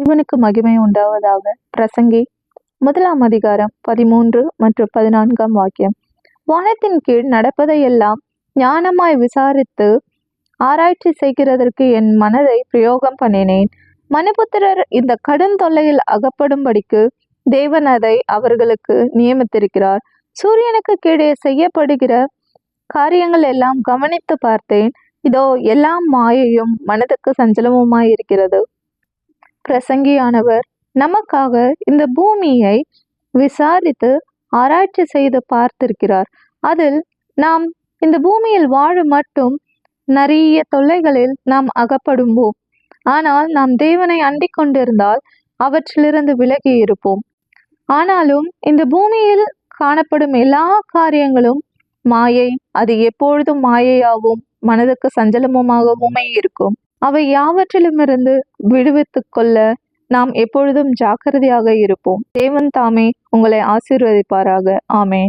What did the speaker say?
இவனுக்கு மகிமை உண்டாவதாக. பிரசங்கி 1 13 மற்றும் 14 வாக்கியம். வானத்தின் கீழ் நடப்பதையெல்லாம் ஞானமாய் விசாரித்து ஆராய்ச்சி செய்கிறதற்கு என் மனதை பிரயோகம் பண்ணினேன். மனுபுத்திரர் இந்த கடும் தொல்லையில் அகப்படும்படிக்கு தேவன் அதை அவர்களுக்கு நியமித்திருக்கிறார். சூரியனுக்கு கீழே செய்யப்படுகிற காரியங்கள் எல்லாம் கவனித்து பார்த்தேன். இதோ எல்லாம் மாயையும் மனதுக்கு சஞ்சலமுமாய் இருக்கிறது. பிரசங்கியானவர் நமக்காக இந்த பூமியை விசாரித்து ஆராய்ச்சி செய்து பார்த்திருக்கிறார். அதில் நாம் இந்த பூமியில் வாழும் மட்டும் நிறைய தொல்லைகளில் நாம் அகப்படுவோம். ஆனால் நாம் தேவனை அண்டிக் கொண்டிருந்தால் அவற்றிலிருந்து விலகி இருப்போம். ஆனாலும் இந்த பூமியில் காணப்படும் எல்லா காரியங்களும் மாயை. அது எப்பொழுதும் மாயையாகவும் மனதுக்கு சஞ்சலமுமாகவுமே இருக்கும். அவை யாவற்றிலுமிருந்து விடுவித்து கொள்ள நாம் எப்பொழுதும் ஜாக்கிரதையாக இருப்போம். தேவன் தாமே உங்களை ஆசீர்வதிப்பாராக. ஆமேன்.